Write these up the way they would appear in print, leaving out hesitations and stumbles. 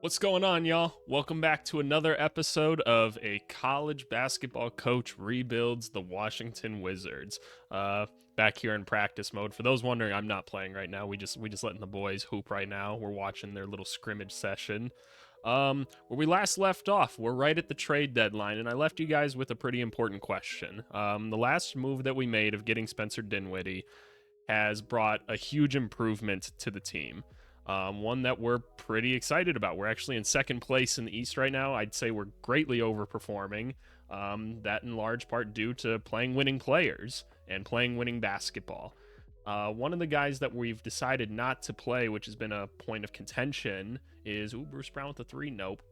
What's going on, y'all? Welcome back to another episode of A College Basketball Coach Rebuilds the Washington Wizards. Back here in practice mode. For those wondering, I'm not playing right now. We just letting the boys hoop right now. We're watching their little scrimmage session. Where we last left off, we're right at the trade deadline, and I left you guys with a pretty important question. The last move that we made of getting Spencer Dinwiddie has brought a huge improvement to the team. One that we're pretty excited about. We're actually in second place in the East right now. I'd say we're greatly overperforming. That in large part due to playing winning players and playing winning basketball. One of the guys that we've decided not to play, which has been a point of contention, is Bruce Brown with the three. Nope.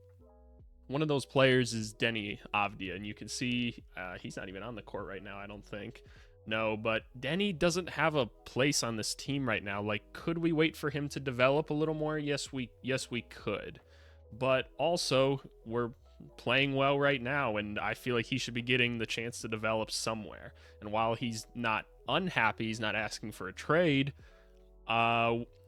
One of those players is Deni Avdia, and you can see he's not even on the court right now, I don't think. No, but Deni doesn't have a place on this team right now. Like, could we wait for him to develop a little more? Yes, we could. But also, we're playing well right now, and I feel like he should be getting the chance to develop somewhere. And while he's not unhappy, he's not asking for a trade,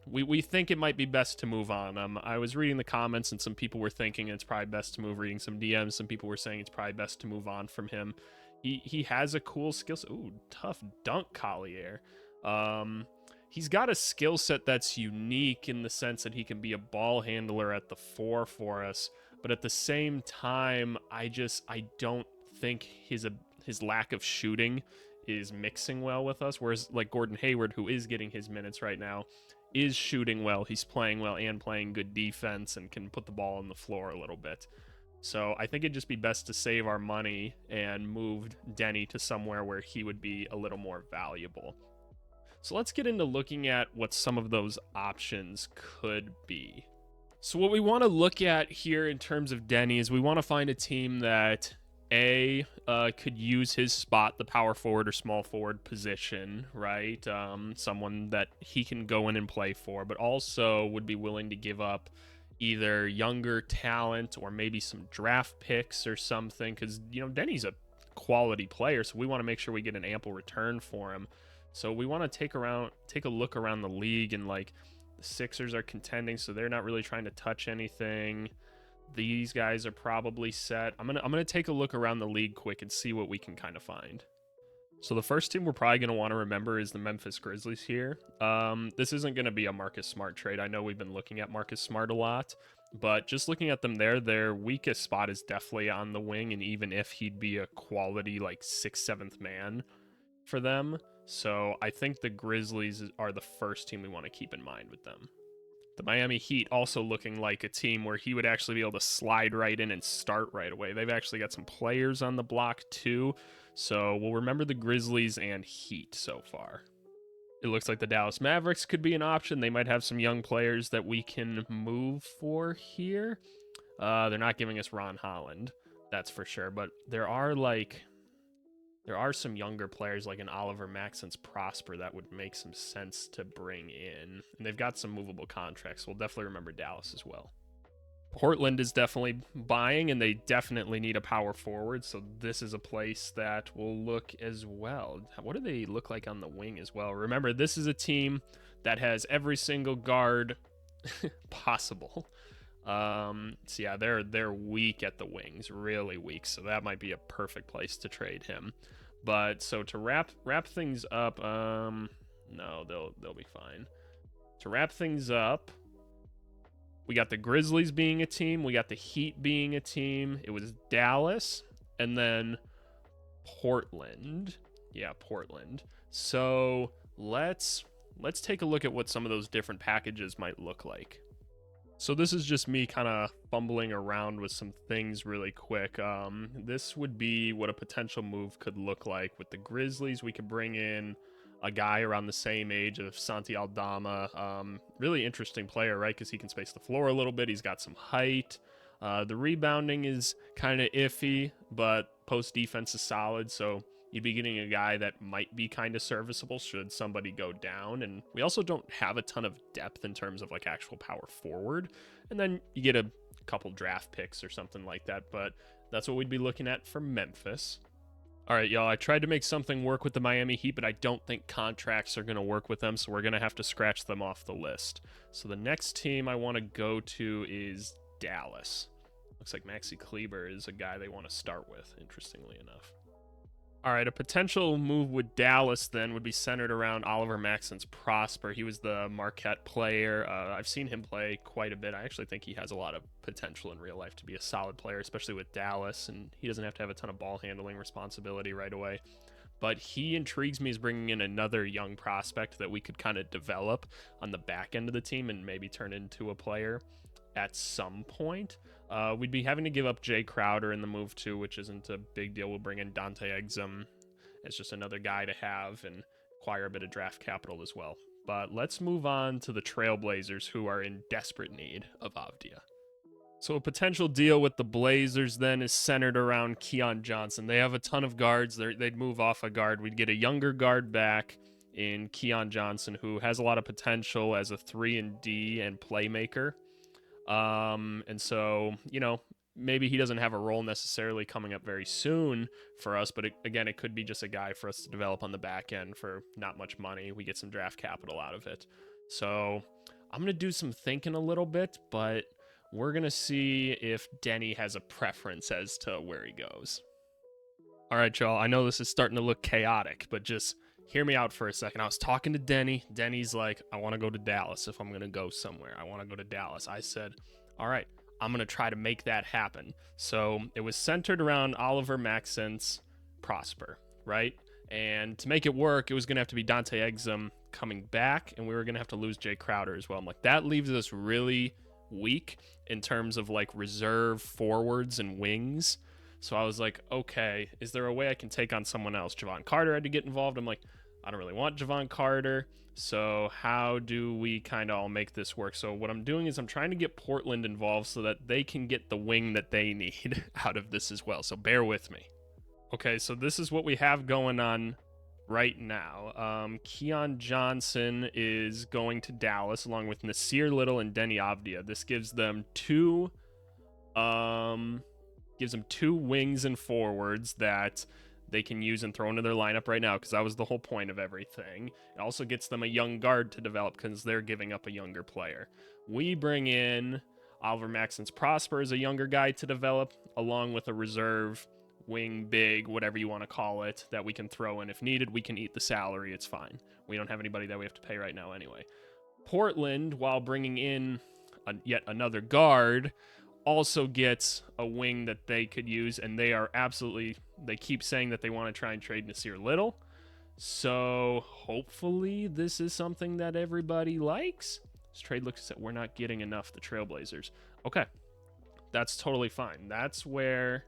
we think it might be best to move on. I was reading the comments, and some people were thinking it's probably best to move. Reading some DMs, some people were saying it's probably best to move on from him. He has a cool skill set. Ooh, tough dunk, Collier. He's got a skill set that's unique in the sense that he can be a ball handler at the four for us, but at the same time, I don't think his lack of shooting is mixing well with us. Whereas like Gordon Hayward, who is getting his minutes right now, is shooting well. He's playing well and playing good defense and can put the ball on the floor a little bit. So I think it'd just be best to save our money and move Deni to somewhere where he would be a little more valuable. So let's get into looking at what some of those options could be. So what we want to look at here in terms of Deni is we want to find a team that could use his spot, the power forward or small forward position, right? Someone that he can go in and play for, but also would be willing to give up either younger talent or maybe some draft picks or something, because Deni's a quality player, so we want to make sure we get an ample return for him. So we want to take a look around the league, and like the Sixers are contending, so they're not really trying to touch anything. These guys are probably set. I'm gonna take a look around the league quick and see what we can kind of find. So the first team we're probably going to want to remember is the Memphis Grizzlies here. This isn't going to be a Marcus Smart trade. I know we've been looking at Marcus Smart a lot, but just looking at them there, their weakest spot is definitely on the wing, and even if he'd be a quality like 6th, 7th man for them. So I think the Grizzlies are the first team we want to keep in mind with them. The Miami Heat also looking like a team where he would actually be able to slide right in and start right away. They've actually got some players on the block too. So we'll remember the Grizzlies and Heat so far. It looks like the Dallas Mavericks could be an option. They might have some young players that we can move for here. They're not giving us Ron Holland, that's for sure. But there are some younger players like an Oliver Maxence Prosper that would make some sense to bring in. And they've got some movable contracts. So we'll definitely remember Dallas as well. Portland is definitely buying, and they definitely need a power forward. So this is a place that will look as well. What do they look like on the wing as well? Remember, this is a team that has every single guard possible. So yeah, they're weak at the wings, really weak. So that might be a perfect place to trade him. But so to wrap things up, no, they'll be fine. To wrap things up, we got the Grizzlies being a team, we got the Heat being a team. It was Dallas and then Portland. Yeah, Portland. So let's take a look at what some of those different packages might look like. So this is just me kind of fumbling around with some things really quick. This would be what a potential move could look like. With the Grizzlies, we could bring in a guy around the same age of Santi Aldama. Really interesting player, right? Because he can space the floor a little bit. He's got some height. The rebounding is kind of iffy, but post defense is solid. So you'd be getting a guy that might be kind of serviceable should somebody go down. And we also don't have a ton of depth in terms of like actual power forward. And then you get a couple draft picks or something like that. But that's what we'd be looking at for Memphis. All right, y'all, I tried to make something work with the Miami Heat, but I don't think contracts are going to work with them, so we're going to have to scratch them off the list. So the next team I want to go to is Dallas. Looks like Maxi Kleber is a guy they want to start with, interestingly enough. All right, a potential move with Dallas then would be centered around Oliver Maxence Prosper. He was the Marquette player. I've seen him play quite a bit. I actually think he has a lot of potential in real life to be a solid player, especially with Dallas, and he doesn't have to have a ton of ball handling responsibility right away. But he intrigues me as bringing in another young prospect that we could kind of develop on the back end of the team and maybe turn into a player at some point. We'd be having to give up Jay Crowder in the move too, which isn't a big deal. We'll bring in Dante Exum as just another guy to have and acquire a bit of draft capital as well. But let's move on to the Trailblazers, who are in desperate need of Avdia. So a potential deal with the Blazers then is centered around Keon Johnson. They have a ton of guards. They'd move off a guard. We'd get a younger guard back in Keon Johnson, who has a lot of potential as a 3-and-D and playmaker. And so, maybe he doesn't have a role necessarily coming up very soon for us, but it could be just a guy for us to develop on the back end for not much money. We get some draft capital out of it. So I'm going to do some thinking a little bit, but we're going to see if Denny has a preference as to where he goes. All right, y'all. I know this is starting to look chaotic, but just hear me out for a second. I was talking to Denny. Denny's like, I want to go to Dallas if I'm going to go somewhere. I want to go to Dallas. I said, all right, I'm going to try to make that happen. So it was centered around Oliver Maxence Prosper, right? And to make it work, it was going to have to be Dante Exum coming back, and we were going to have to lose Jay Crowder as well. I'm like, that leaves us really weak in terms of like reserve forwards and wings. So I was like, okay, is there a way I can take on someone else? Javon Carter had to get involved. I'm like, I don't really want Javon Carter. So how do we kind of all make this work? So what I'm doing is I'm trying to get Portland involved so that they can get the wing that they need out of this as well. So bear with me. Okay, so this is what we have going on right now. Keon Johnson is going to Dallas along with Nasir Little and Denny Avdia. This gives them two wings and forwards that they can use and throw into their lineup right now, because that was the whole point of everything. It also gets them a young guard to develop because they're giving up a younger player. We bring in Oliver Maxence Prosper as a younger guy to develop, along with a reserve wing, big, whatever you want to call it, that we can throw in if needed. We can eat the salary. It's fine. We don't have anybody that we have to pay right now anyway. Portland, while bringing in yet another guard, also gets a wing that they could use, and they keep saying that they want to try and trade Nasir Little. So hopefully this is something that everybody likes. This trade looks like we're not getting enough, the Trailblazers. Okay, that's totally fine. That's where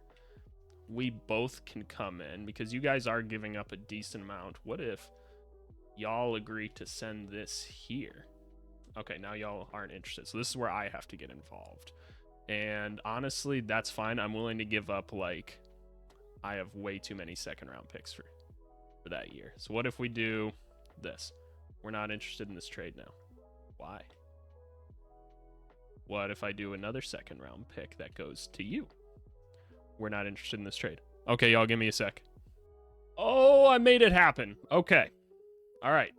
we both can come in, because you guys are giving up a decent amount. What if y'all agree to send this here? Okay, now y'all aren't interested. So this is where I have to get involved. And honestly, that's fine. I'm willing to give up, I have way too many second-round picks for that year. So what if we do this? We're not interested in this trade now. Why? What if I do another second-round pick that goes to you? We're not interested in this trade. Okay, y'all, give me a sec. Oh, I made it happen. Okay. All right.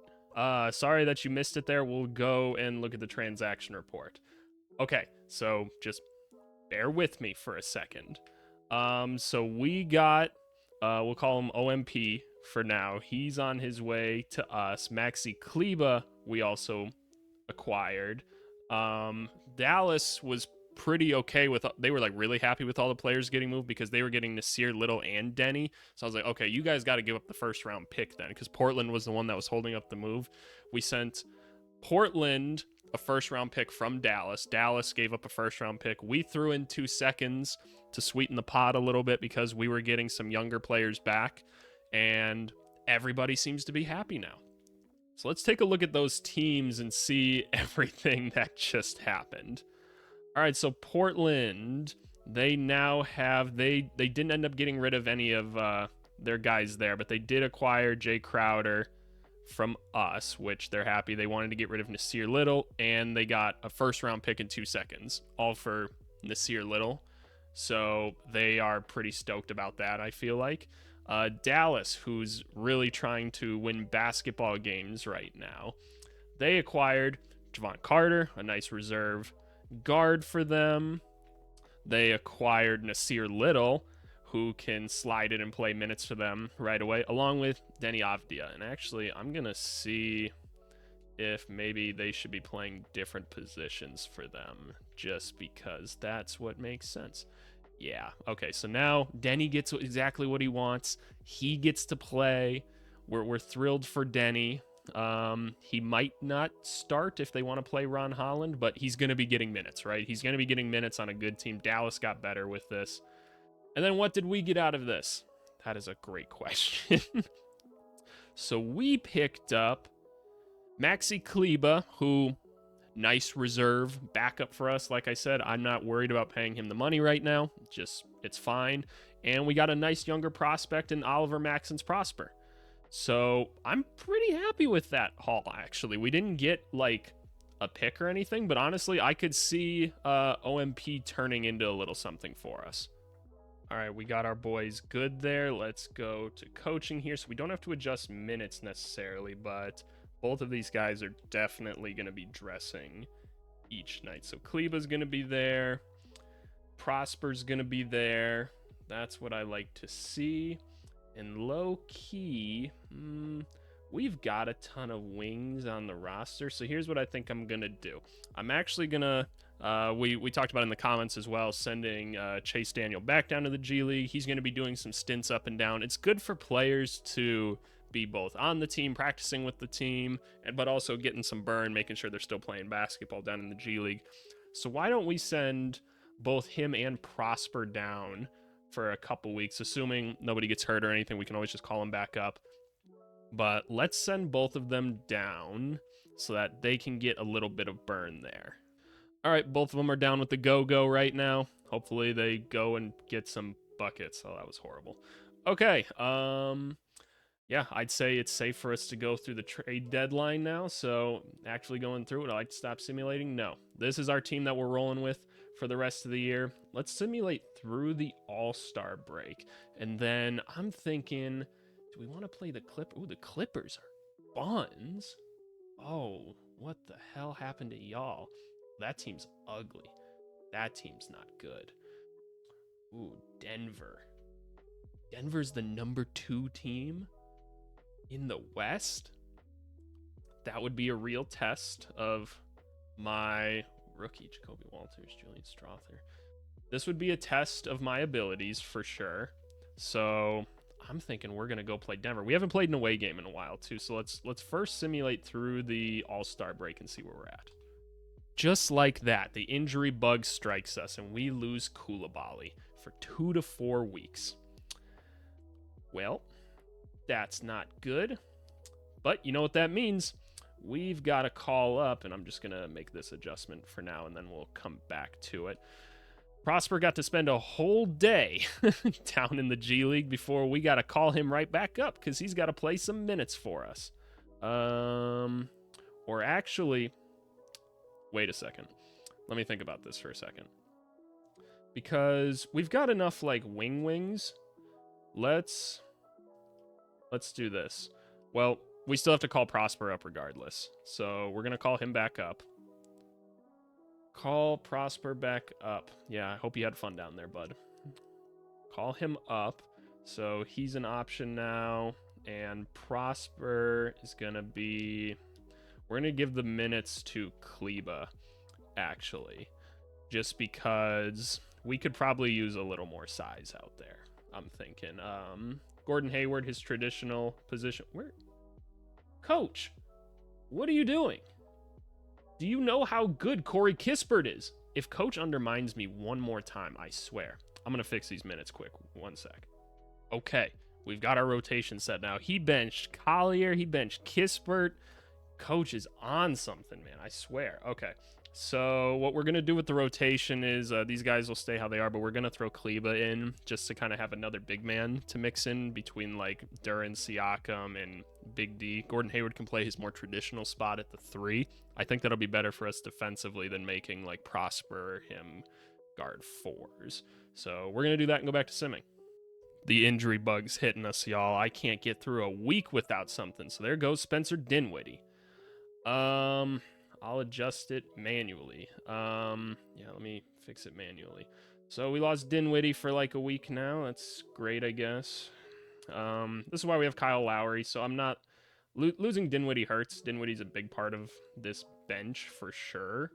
Sorry that you missed it there. We'll go and look at the transaction report. Okay, so just bear with me for a second. So we got, we'll call him OMP for now. He's on his way to us. Maxi Kleber we also acquired. Dallas was pretty okay with, they were really happy with all the players getting moved because they were getting Nasir Little and Denny. So I was like, okay, you guys got to give up the first round pick then, because Portland was the one that was holding up the move. We sent Portland a first round pick from Dallas. Dallas gave up a first round pick. We threw in 2 seconds to sweeten the pot a little bit because we were getting some younger players back, and everybody seems to be happy now. So let's take a look at those teams and see everything that just happened. All right, so Portland, they now have, they didn't end up getting rid of any of their guys there, but they did acquire Jay Crowder from us, which they're happy. They wanted to get rid of Nasir Little, and they got a first round pick in 2 seconds, all for Nasir Little. So they are pretty stoked about that, I feel like. Dallas, who's really trying to win basketball games right now, they acquired Javon Carter, a nice reserve guard for them, they acquired Nasir Little, who can slide in and play minutes for them right away, along with Denny Avdia. And actually, I'm going to see if maybe they should be playing different positions for them, just because that's what makes sense. Yeah, okay, so now Denny gets exactly what he wants. He gets to play. We're thrilled for Denny. He might not start if they want to play Ron Holland, but he's going to be getting minutes, right? He's going to be getting minutes on a good team. Dallas got better with this. And then what did we get out of this? That is a great question. So we picked up Maxi Kleba, who, nice reserve backup for us. Like I said, I'm not worried about paying him the money right now. Just, it's fine. And we got a nice younger prospect in Oliver Maxence Prosper. So I'm pretty happy with that haul, actually. We didn't get, like, a pick or anything, but honestly, I could see OMP turning into a little something for us. All right, we got our boys good there. Let's go to coaching here. So we don't have to adjust minutes necessarily, but both of these guys are definitely going to be dressing each night. So Kleba's going to be there. Prosper's going to be there. That's what I like to see. And low key, we've got a ton of wings on the roster. So here's what I think I'm going to do. I'm actually going to, we talked about in the comments as well, sending Chase Daniel back down to the G League. He's going to be doing some stints up and down. It's good for players to be both on the team, practicing with the team, but also getting some burn, making sure they're still playing basketball down in the G League. So why don't we send both him and Prosper down for a couple weeks, assuming nobody gets hurt or anything. We can always just call them back up. But let's send both of them down so that they can get a little bit of burn there. All right, both of them are down with the go-go right now. Hopefully they go and get some buckets. Oh, that was horrible. Okay, yeah, I'd say it's safe for us to go through the trade deadline now. So actually going through it, I like to stop simulating. No, this is our team that we're rolling with for the rest of the year. Let's simulate through the All-Star break. And then I'm thinking, do we want to play the Clippers? Ooh, the Clippers are buns. Oh, what the hell happened to y'all? That team's ugly. That team's not good. Ooh, Denver. Denver's the number 2 team in the West? That would be a real test of my rookie, Jacoby Walters, Julian Strother. This would be a test of my abilities for sure. So I'm thinking we're gonna go play Denver. We haven't played an away game in a while too, so let's first simulate through the All-Star break and see where we're at. Just like that, the injury bug strikes us and we lose Koulibaly for 2 to 4 weeks. Well, that's not good, but you know what that means. We've got to call up, and I'm just going to make this adjustment for now, and then we'll come back to it. Prosper got to spend a whole day down in the G League before we got to call him right back up because he's got to play some minutes for us. Or actually, wait a second. Let me think about this for a second. Because we've got enough, like, wings. Let's do this. Well, we still have to call Prosper up regardless. So we're going to call him back up. Call Prosper back up. Yeah, I hope you had fun down there, bud. Call him up. So he's an option now. And Prosper is going to be... We're going to give the minutes to Kleba, actually. Just because we could probably use a little more size out there, I'm thinking. Gordon Hayward, his traditional position. Where? Coach, what are you doing? Do you know how good Corey Kispert is? If Coach undermines me one more time, I swear. I'm going to fix these minutes quick. 1 sec. Okay, we've got our rotation set now. He benched Collier. He benched Kispert. Coach is on something, man. I swear. Okay, so what we're going to do with the rotation is these guys will stay how they are, but we're going to throw Kleba in just to kind of have another big man to mix in between, like, Duren, Siakam, and Big D. Gordon Hayward can play his more traditional spot at the 3. I think that'll be better for us defensively than making, like, Prosper or him guard 4s. So we're going to do that and go back to simming. The injury bug's hitting us, y'all. I can't get through a week without something. So there goes Spencer Dinwiddie. I'll adjust it manually. Yeah, let me fix it manually. So we lost Dinwiddie for like a week now. That's great, I guess. This is why we have Kyle Lowry. So I'm not losing Dinwiddie hurts. Dinwiddie's a big part of this bench for sure.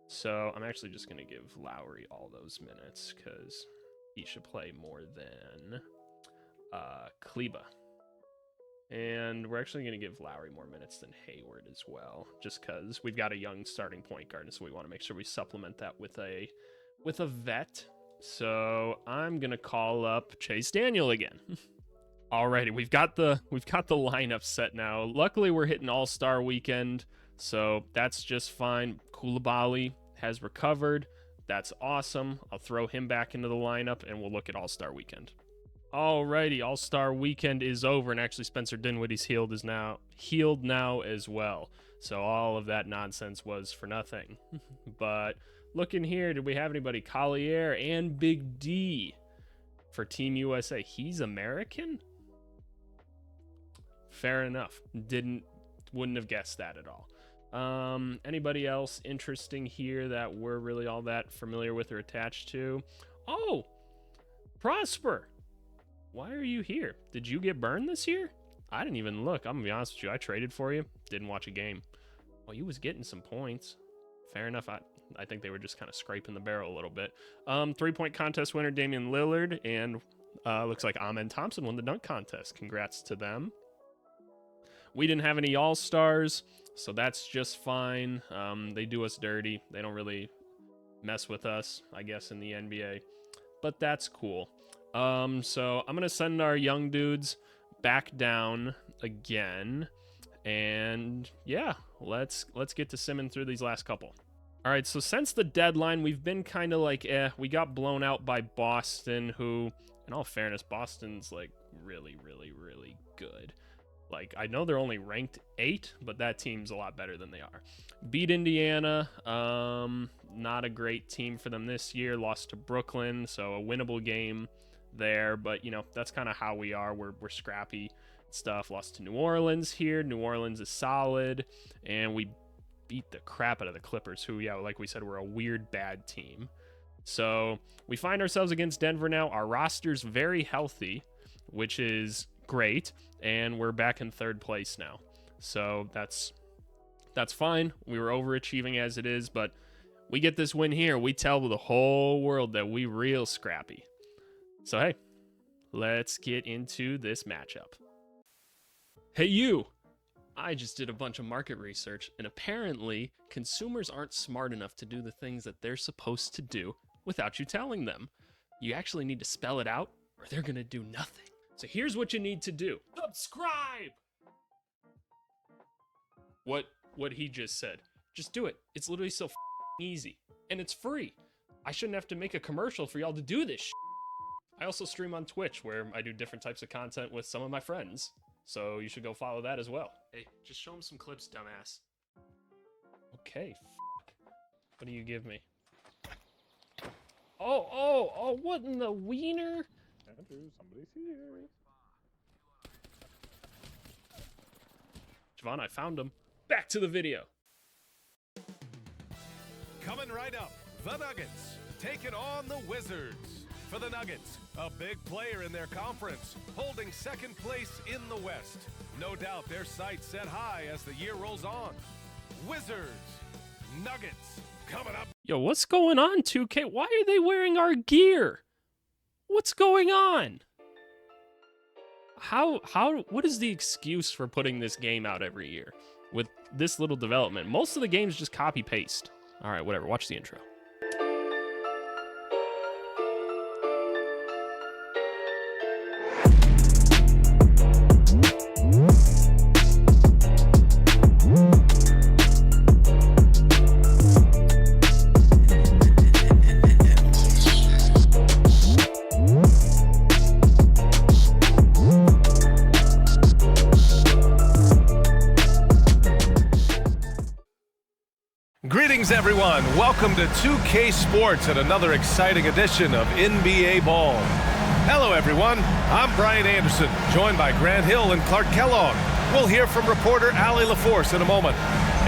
So I'm actually just going to give Lowry all those minutes because he should play more than Kleba. And we're actually going to give Lowry more minutes than Hayward as well, just because we've got a young starting point guard, so we want to make sure we supplement that with a vet. So I'm going to call up Chase Daniel again. Alrighty, we've got the lineup set now. Luckily, we're hitting All-Star weekend, so that's just fine. Koulibaly has recovered. That's awesome. I'll throw him back into the lineup, and we'll look at All-Star weekend. Alrighty, All-Star weekend is over, and actually Spencer Dinwiddie's healed now as well. So all of that nonsense was for nothing. But looking here, did we have anybody? Collier and Big D for Team USA. He's American? Fair enough. Wouldn't have guessed that at all. Anybody else interesting here that we're really all that familiar with or attached to? Oh, Prosper. Why are you here? Did you get burned this year? I didn't even look. I'm gonna be honest with you. I traded for you. Didn't watch a game. Well, you was getting some points. Fair enough. I think they were just kind of scraping the barrel a little bit. 3-point contest winner Damian Lillard, and looks like Amen Thompson won the dunk contest. Congrats to them. We didn't have any All-Stars, so that's just fine. They do us dirty. They don't really mess with us, I guess, in the NBA. But that's cool. So I'm going to send our young dudes back down again. And yeah, let's get to simming through these last couple. All right, so since the deadline, we've been kind of like, we got blown out by Boston, who, in all fairness, Boston's like really, really, really good. Like, I know they're only ranked 8, but that team's a lot better than they are. Beat Indiana, not a great team for them this year. Lost to Brooklyn, so a winnable game there. But, you know, that's kind of how we are. We're scrappy stuff. Lost to New Orleans here. New Orleans is solid. And we beat the crap out of the Clippers, who, yeah, like we said, were a weird, bad team. So we find ourselves against Denver now. Our roster's very healthy, which is great, and we're back in 3rd place now. So that's fine. We were overachieving as it is, but we get this win here. We tell the whole world that we real scrappy. So hey, let's get into this matchup. Hey you! I just did a bunch of market research, and apparently consumers aren't smart enough to do the things that they're supposed to do without you telling them. You actually need to spell it out, or they're gonna do nothing. So here's what you need to do. Subscribe! What he just said. Just do it. It's literally so easy. And it's free. I shouldn't have to make a commercial for y'all to do this shit. I also stream on Twitch, where I do different types of content with some of my friends. So you should go follow that as well. Hey, just show him some clips, dumbass. Okay, what do you give me? Oh, what in the wiener? Andrew, somebody's here. Javon, I found him. Back to the video. Coming right up, the Nuggets taking on the Wizards. For the Nuggets, a big player in their conference, holding 2nd place in the West. No doubt their sights set high as the year rolls on. Wizards, Nuggets, coming up. Yo, what's going on, 2K? Why are they wearing our gear? What's going on? What is the excuse for putting this game out every year with this little development? Most of the games just copy paste. All right, whatever. Watch the intro. Greetings, everyone. Welcome to 2K Sports and another exciting edition of NBA Ball. Hello, everyone. I'm Brian Anderson, joined by Grant Hill and Clark Kellogg. We'll hear from reporter Allie LaForce in a moment.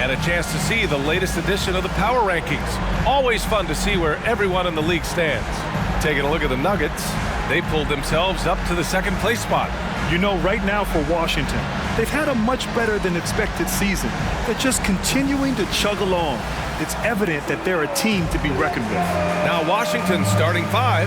And a chance to see the latest edition of the Power Rankings. Always fun to see where everyone in the league stands. Taking a look at the Nuggets, they pulled themselves up to the second place spot. You know, right now for Washington, they've had a much better than expected season. They're just continuing to chug along. It's evident that they're a team to be reckoned with. Now Washington's starting five.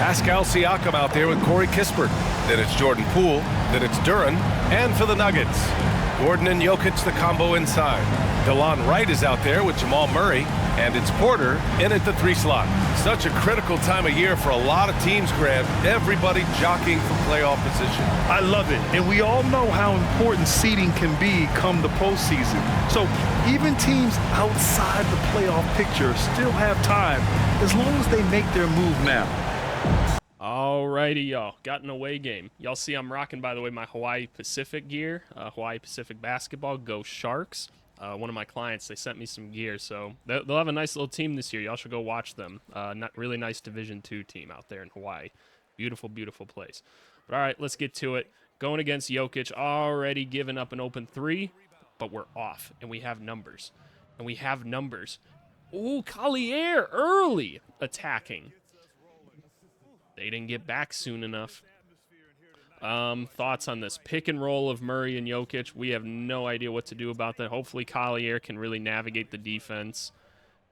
Pascal Siakam out there with Corey Kispert. Then it's Jordan Poole. Then it's Duren. And for the Nuggets, Gordon and Jokic, the combo inside. DeLon Wright is out there with Jamal Murray. And it's Porter in at the 3 slot. Such a critical time of year for a lot of teams, Grant. Everybody jockeying for playoff position. I love it. And we all know how important seeding can be come the postseason. So even teams outside the playoff picture still have time as long as they make their move now. Alrighty, y'all. Got an away game. Y'all see I'm rocking, by the way, my Hawaii Pacific gear. Hawaii Pacific basketball. Go Sharks. One of my clients, they sent me some gear, so they'll have a nice little team this year. Y'all should go watch them. Not really nice Division II team out there in Hawaii. Beautiful, beautiful place. But all right, let's get to it. Going against Jokic, already giving up an open 3, but we're off, and we have numbers. Ooh, Collier early attacking. They didn't get back soon enough. Thoughts on this pick and roll of Murray and Jokic? We have no idea what to do about that. Hopefully Collier can really navigate the defense.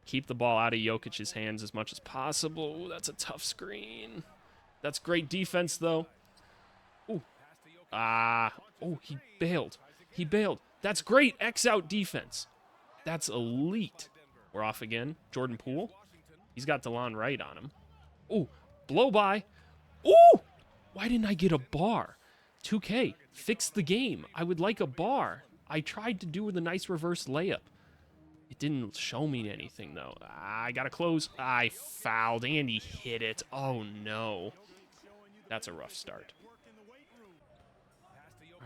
Keep the ball out of Jokic's hands as much as possible. Ooh, that's a tough screen. That's great defense, though. Ooh. Oh, he bailed. That's great X-out defense. That's elite. We're off again. Jordan Poole. He's got DeLon Wright on him. Ooh, blow by. Ooh! Why didn't I get a bar? 2K, fix the game. I would like a bar. I tried to do with a nice reverse layup. It didn't show me anything, though. I gotta close. I fouled, and he hit it. Oh, no. That's a rough start.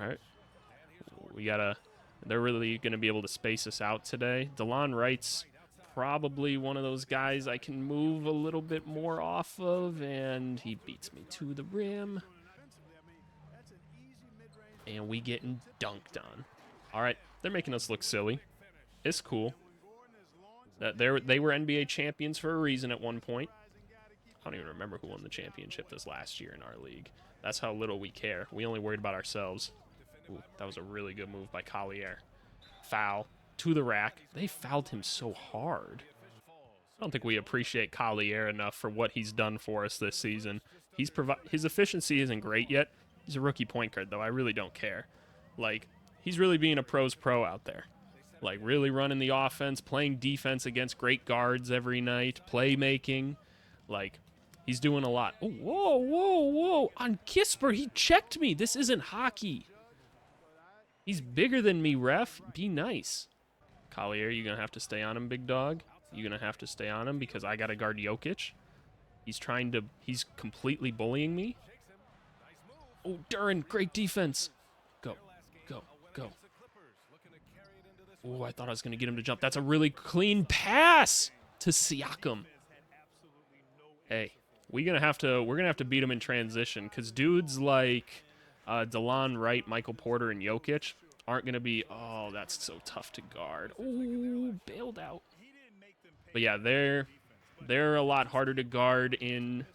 All right. They're really going to be able to space us out today. DeLon Wright's probably one of those guys I can move a little bit more off of, and he beats me to the rim. And we getting dunked on. All right, they're making us look silly. It's cool. They were NBA champions for a reason at one point. I don't even remember who won the championship this last year in our league. That's how little we care. We only worried about ourselves. Ooh, that was a really good move by Collier. Foul. To the rack. They fouled him so hard. I don't think we appreciate Collier enough for what he's done for us this season. His efficiency isn't great yet. He's a rookie point guard, though. I really don't care. Like, he's really being a pro's pro out there. Like, really running the offense, playing defense against great guards every night, playmaking. Like, he's doing a lot. Oh, whoa. On Kispert, he checked me. This isn't hockey. He's bigger than me, ref. Be nice. Collier, you're going to have to stay on him, big dog. You're going to have to stay on him because I got to guard Jokic. He's completely bullying me. Oh, Duren, great defense. Go. Oh, I thought I was going to get him to jump. That's a really clean pass to Siakam. Hey, we're going to have to beat him in transition because dudes like DeLon Wright, Michael Porter, and Jokic aren't going to be, oh, that's so tough to guard. Ooh, bailed out. But yeah, they're a lot harder to guard in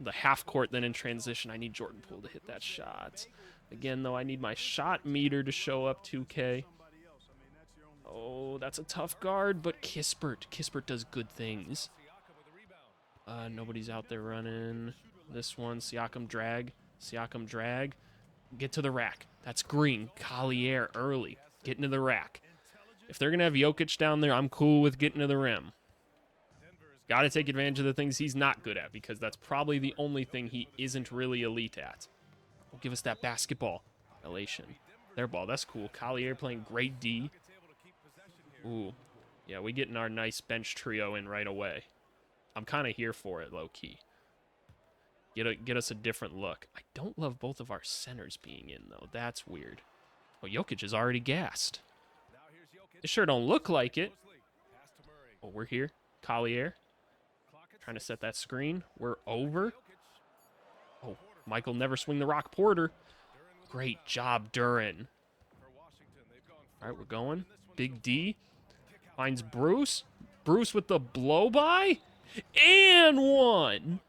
the half court than in transition. I need Jordan Poole to hit that shot. Again, though, I need my shot meter to show up 2K. Oh, that's a tough guard, but Kispert does good things. Nobody's out there running. This one, Siakam drag. Get to the rack. That's green. Collier early. Get into the rack. If they're going to have Jokic down there, I'm cool with getting to the rim. Got to take advantage of the things he's not good at because that's probably the only thing he isn't really elite at. Oh, give us that basketball. Elation. Their ball. That's cool. Collier playing great D. Ooh. Yeah, we getting our nice bench trio in right away. I'm kind of here for it, low-key. Get us a different look. I don't love both of our centers being in, though. That's weird. Oh, Jokic is already gassed. It sure don't look like it. Oh, we're here. Collier. Trying to set that screen. We're over. Oh, Michael never swing the rock. Porter. Great job, Duren. All right, we're going. Big D finds Bruce. Bruce with the blow-by. And one.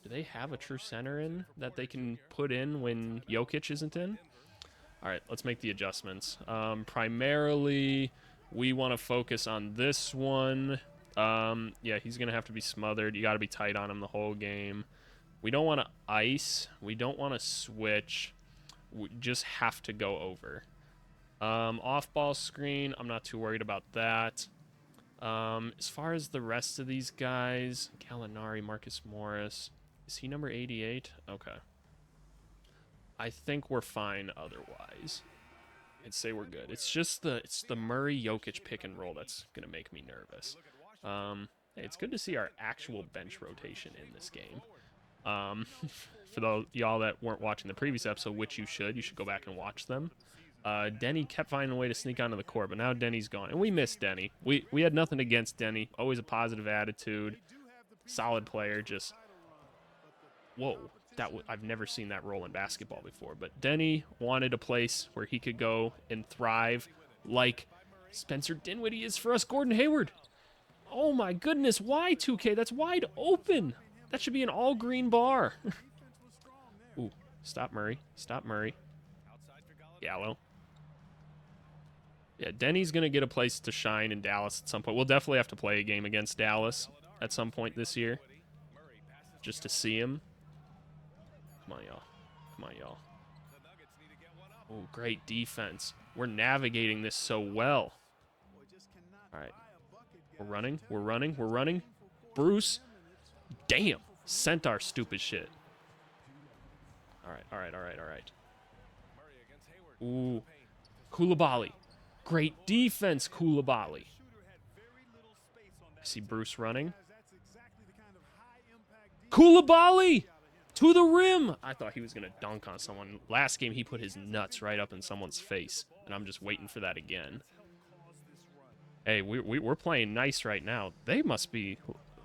Do they have a true center in that they can put in when Jokic isn't in? All right, let's make the adjustments. Primarily, we want to focus on this one. Yeah, he's going to have to be smothered. You got to be tight on him the whole game. We don't want to ice. We don't want to switch. We just have to go over. Off-ball screen, I'm not too worried about that. As far as the rest of these guys, Gallinari, Marcus Morris. Is he number 88? Okay. I think we're fine otherwise. I'd say we're good. It's just the Murray Jokic pick and roll that's gonna make me nervous. Hey, it's good to see our actual bench rotation in this game. For those y'all that weren't watching the previous episode, which you should go back and watch them. Denny kept finding a way to sneak onto the court, but now Denny's gone, and we miss Denny. We had nothing against Denny. Always a positive attitude, solid player. Just whoa. I've never seen that role in basketball before, but Denny wanted a place where he could go and thrive like Spencer Dinwiddie is for us, Gordon Hayward. Oh my goodness, why 2K? That's wide open. That should be an all-green bar. Ooh, stop Murray. Stop Murray. Gallo. Yeah, Denny's going to get a place to shine in Dallas at some point. We'll definitely have to play a game against Dallas at some point this year just to see him. Come on, y'all. Come on, y'all. Oh, great defense. We're navigating this so well. All right. We're running. We're running. We're running. Bruce. Damn. Sent our stupid shit. All right. All right. All right. All right. Ooh. Koulibaly. Great defense, Koulibaly. I see Bruce running. Koulibaly! To the rim! I thought he was going to dunk on someone. Last game, he put his nuts right up in someone's face, and I'm just waiting for that again. Hey, we're playing nice right now. They must be...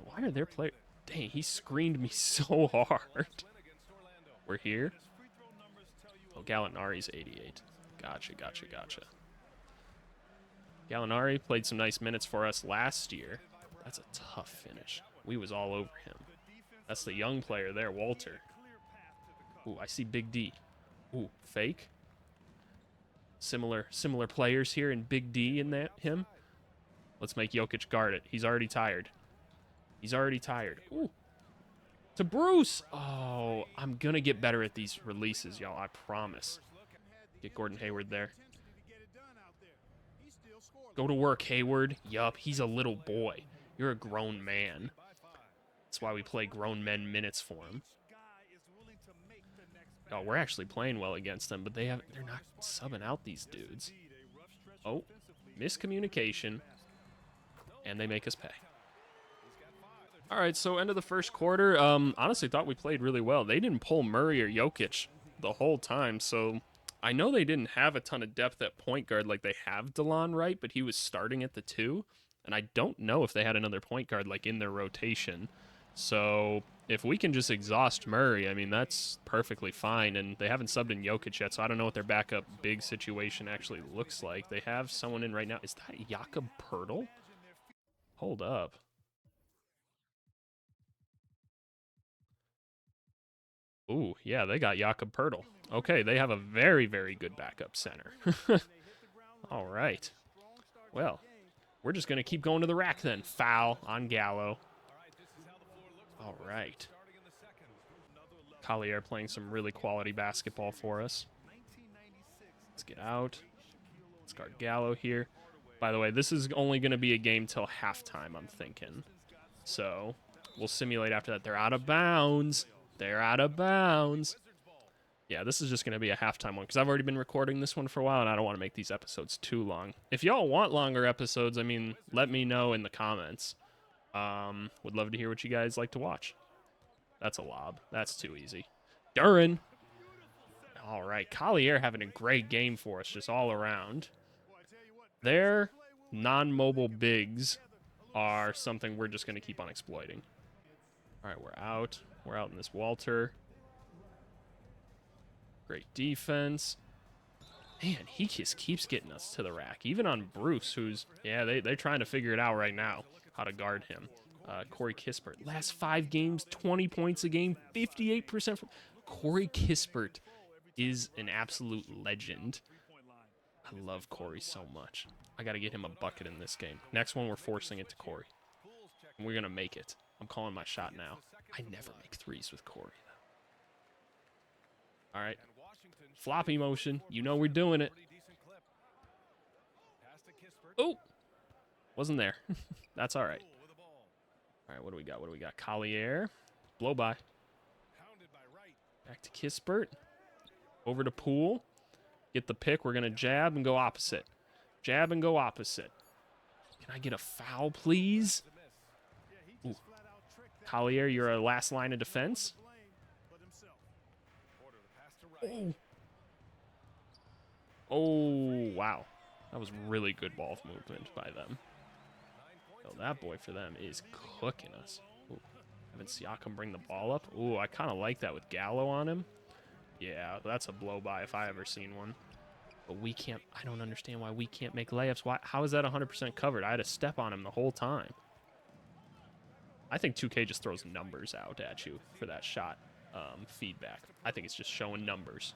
Why are their players... Dang, he screened me so hard. We're here. Oh, Gallinari's 88. Gotcha, gotcha, gotcha. Gallinari played some nice minutes for us last year. That's a tough finish. We was all over him. That's the young player there, Walter. Ooh, I see Big D. Ooh, fake. Similar players here in Big D in him. Let's make Jokic guard it. He's already tired. He's already tired. Ooh. To Bruce. Oh, I'm going to get better at these releases, y'all. I promise. Get Gordon Hayward there. Go to work, Hayward. Yup, he's a little boy. You're a grown man. That's why we play grown men minutes for him. Oh, we're actually playing well against them, but they're not subbing out these dudes. Oh, miscommunication. And they make us pay. All right, so end of the first quarter. Honestly thought we played really well. They didn't pull Murray or Jokic the whole time, so I know they didn't have a ton of depth at point guard like they have DeLon Wright, but he was starting at the 2, and I don't know if they had another point guard like in their rotation. So if we can just exhaust Murray, I mean, that's perfectly fine, and they haven't subbed in Jokic yet, so I don't know what their backup big situation actually looks like. They have someone in right now. Is that Jakob Poeltl? Hold up. Ooh, yeah, they got Jakob Poeltl. Okay, they have a very, very good backup center. All right. Well, we're just going to keep going to the rack then. Foul on Gallo. All right. Collier playing some really quality basketball for us. Let's get out. Let's guard Gallo here. By the way, this is only going to be a game till halftime, I'm thinking. So we'll simulate after that. They're out of bounds. They're out of bounds. Yeah, this is just going to be a halftime one because I've already been recording this one for a while, and I don't want to make these episodes too long. If y'all want longer episodes, I mean, let me know in the comments. Would love to hear what you guys like to watch. That's a lob. That's too easy. Duren. All right, Collier having a great game for us just all around. Their non-mobile bigs are something we're just going to keep on exploiting. All right, we're out. We're out in this Walter. Great defense. Man, he just keeps getting us to the rack. Even on Bruce, who's, yeah, they're trying to figure it out right now, how to guard him. Corey Kispert, last 5 games, 20 points a game, 58% from... Corey Kispert is an absolute legend. I love Corey so much. I got to get him a bucket in this game. Next one, we're forcing it to Corey. And we're going to make it. I'm calling my shot now. I never make threes with Corey, though. All right. Floppy motion. You know we're doing it. Oh! Wasn't there. That's all right. All right, what do we got? What do we got? Collier. Blow by. Back to Kispert. Over to Poole. Get the pick. We're going to jab and go opposite. Jab and go opposite. Can I get a foul, please? Ooh. Collier, you're a last line of defense. Oh. Oh, wow. That was really good ball movement by them. Oh, that boy for them is cooking us. Ooh. Having Siakam bring the ball up. Ooh, I kind of like that with Gallo on him. Yeah, that's a blow-by if I ever seen one. But we can't... I don't understand why we can't make layups. Why? How is that 100% covered? I had to step on him the whole time. I think 2K just throws numbers out at you for that shot feedback. I think it's just showing numbers.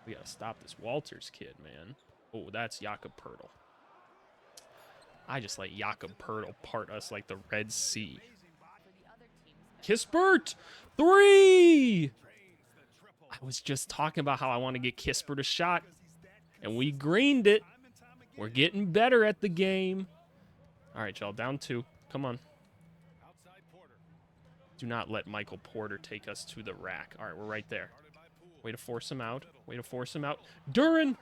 We got to stop this Walters kid, man. Oh, that's Jakob Poeltl. I just let Jakob Poeltl part us like the Red Sea. Kispert! 3! I was just talking about how I want to get Kispert a shot, and we greened it. We're getting better at the game. All right, y'all, down 2. Come on. Do not let Michael Porter take us to the rack. All right, we're right there. Way to force him out. Way to force him out. Duren!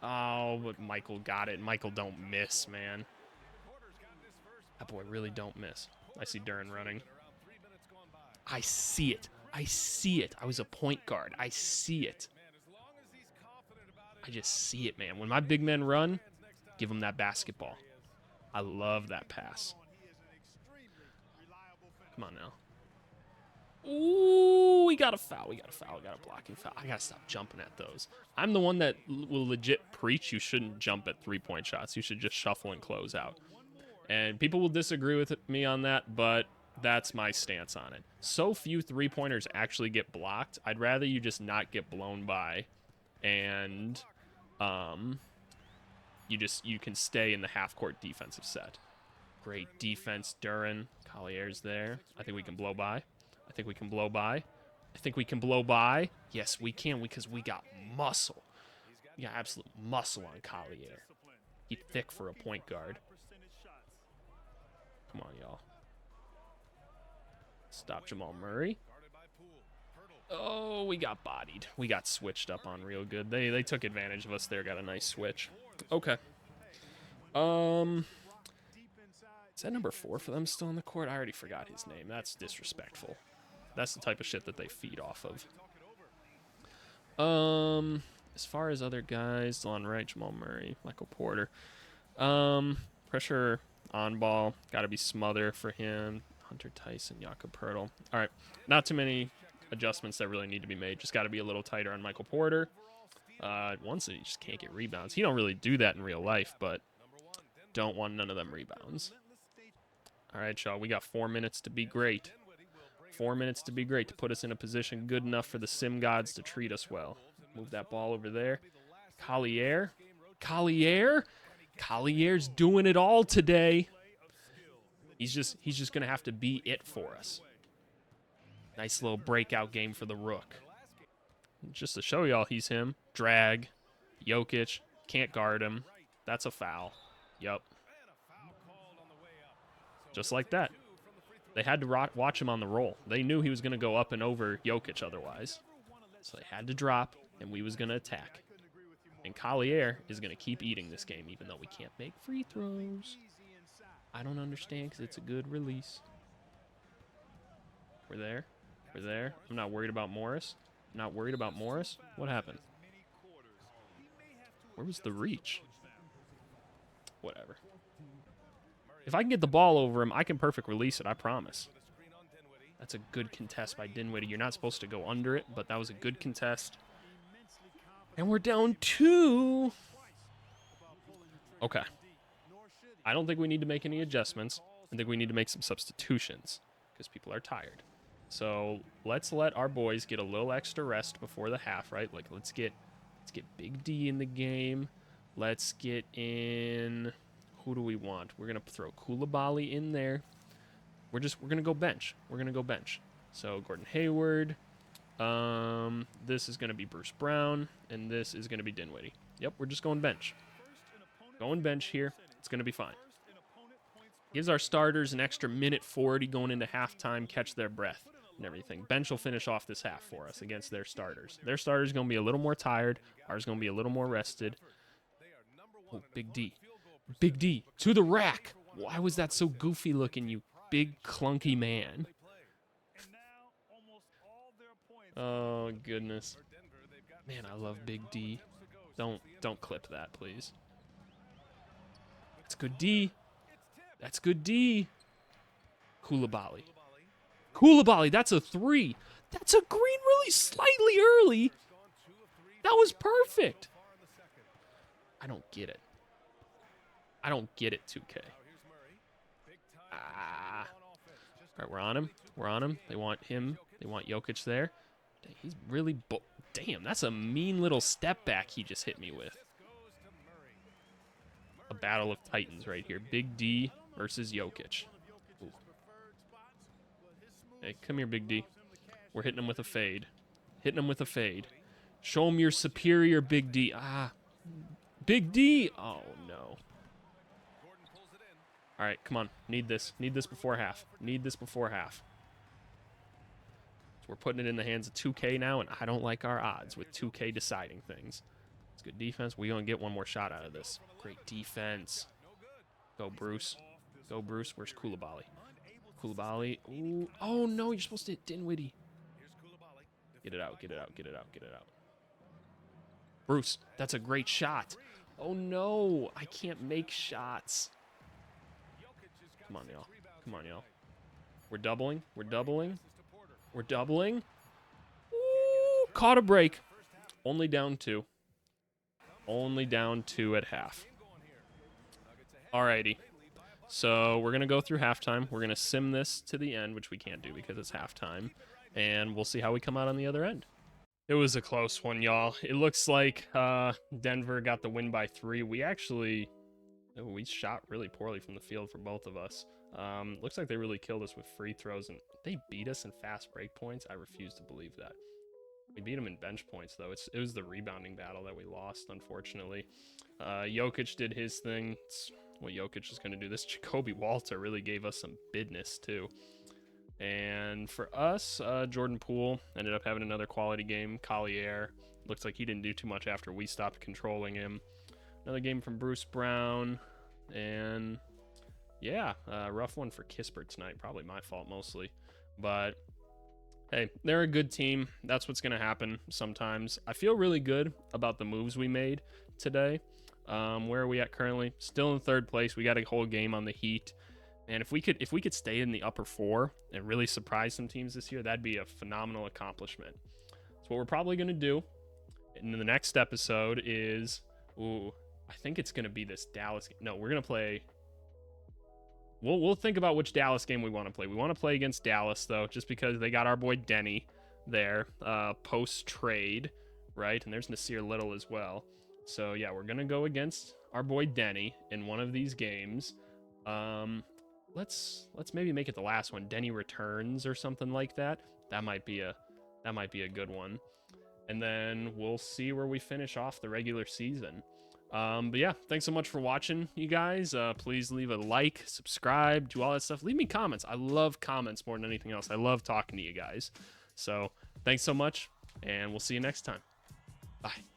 Oh, but Michael got it. Michael don't miss, man. That boy really don't miss. I see Duren running. I see it. I see it. I was a point guard. I see it. I just see it, man. When my big men run, give them that basketball. I love that pass. Come on now. Ooh, we got a foul. We got a foul. We got a blocking foul. I got to stop jumping at those. I'm the one that will legit preach you shouldn't jump at three-point shots. You should just shuffle and close out. And people will disagree with me on that, but that's my stance on it. So few three-pointers actually get blocked. I'd rather you just not get blown by, and you can stay in the half-court defensive set. Great defense, Duren. Collier's there. I think we can blow by. I think we can blow by. I think we can blow by. Yes, we can because we got muscle. We got absolute muscle on Collier. He's thick for a point guard. Come on, y'all. Stop Jamal Murray. Oh, we got bodied. We got switched up on real good. They took advantage of us there. Got a nice switch. Okay. Is that number 4 for them still on the court? I already forgot his name. That's disrespectful. That's the type of shit that they feed off of. As far as other guys, Delon Wright, Jamal Murray, Michael Porter. Pressure on ball. Got to be smother for him. Hunter Tyson, Jakob Poeltl. All right. Not too many adjustments that really need to be made. Just got to be a little tighter on Michael Porter. Once he just can't get rebounds. He don't really do that in real life, but don't want none of them rebounds. All right, y'all. We got 4 minutes to be great. 4 minutes to be great, to put us in a position good enough for the sim gods to treat us well. Move that ball over there. Collier. Collier? Collier's doing it all today. He's just going to have to be it for us. Nice little breakout game for the Rook. Just to show y'all he's him. Drag. Jokic. Can't guard him. That's a foul. Yup. Just like that. They had to watch him on the roll. They knew he was going to go up and over Jokic otherwise. So they had to drop, and we was going to attack. And Collier is going to keep eating this game, even though we can't make free throws. I don't understand, because it's a good release. We're there. We're there. I'm not worried about Morris. I'm not worried about Morris. What happened? Where was the reach? Whatever. If I can get the ball over him, I can perfect release it, I promise. That's a good contest by Dinwiddie. You're not supposed to go under it, but that was a good contest. And we're down 2. Okay. I don't think we need to make any adjustments. I think we need to make some substitutions because people are tired. So let's let our boys get a little extra rest before the half, right? Like let's get Big D in the game. Let's get in, who do we want? We're gonna throw Koulibaly in there. We're gonna go bench. We're gonna go bench. So Gordon Hayward. This is gonna be Bruce Brown, and this is gonna be Dinwiddie. Yep, we're just going bench. Going bench here. It's gonna be fine. Gives our starters an extra minute 40 going into halftime, catch their breath and everything. Bench will finish off this half for us against their starters. Their starters going to be a little more tired. Ours going to be a little more rested. Oh, Big D. Big D to the rack. Why was that so goofy looking, you big clunky man? Oh, goodness. Man, I love Big D. Don't clip that, please. That's good D. That's good D. Koulibaly. Koulibaly, that's a 3. That's a green really slightly early. That was perfect. I don't get it. I don't get it, 2K. Ah. All right, we're on him. We're on him. They want him. They want Jokic there. Dang, he's really... Damn, that's a mean little step back he just hit me with. A battle of titans right here. Big D versus Jokic. Ooh. Hey, come here, Big D. We're hitting him with a fade. Hitting him with a fade. Show him your superior, Big D. Ah. Big D. Oh, no. All right, come on. Need this. Need this before half. Need this before half. So we're putting it in the hands of 2K now, and I don't like our odds with 2K deciding things. It's good defense. We're going to get one more shot out of this. Great defense. Go, Bruce. Go, Bruce. Where's Koulibaly? Koulibaly. Ooh. Oh, no. You're supposed to hit Dinwiddie. Get it out. Get it out. Get it out. Get it out. Bruce. That's a great shot. Oh, no. I can't make shots. Come on, y'all. Come on, y'all. We're doubling. We're doubling. We're doubling. Ooh. Caught a break. Only down 2. Only down 2 at half. Alrighty. So we're going to go through halftime. We're going to sim this to the end, which we can't do because it's halftime. And we'll see how we come out on the other end. It was a close one, y'all. It looks like Denver got the win by 3. We actually... we shot really poorly from the field for both of us. Looks like they really killed us with free throws, and they beat us in fast break points. I refuse to believe that. We beat them in bench points, though. It was the rebounding battle that we lost, unfortunately. Jokic did his thing. It's what Jokic is going to do. This Jacoby Walter really gave us some business, too. And for us, Jordan Poole ended up having another quality game. Collier looks like he didn't do too much after we stopped controlling him. Another game from Bruce Brown. And yeah, rough one for Kispert tonight. Probably my fault mostly. But hey, they're a good team. That's what's going to happen sometimes. I feel really good about the moves we made today. Where are we at currently? Still in 3rd place. We got a whole game on the Heat. And if we could stay in the upper 4 and really surprise some teams this year, that'd be a phenomenal accomplishment. So what we're probably going to do in the next episode is, I think it's going to be this Dallas game. No, we're going to play. We'll think about which Dallas game we want to play. We want to play against Dallas, though, just because they got our boy Denny there post-trade, right? And there's Nasir Little as well. So, yeah, we're going to go against our boy Denny in one of these games. Let's maybe make it the last one. Denny returns or something like that. That might be a good one. And then we'll see where we finish off the regular season. But yeah, thanks so much for watching, you guys. Please leave a like, subscribe, do all that stuff. Leave me comments. I love comments more than anything else. I love talking to you guys. So thanks so much, and we'll see you next time. Bye.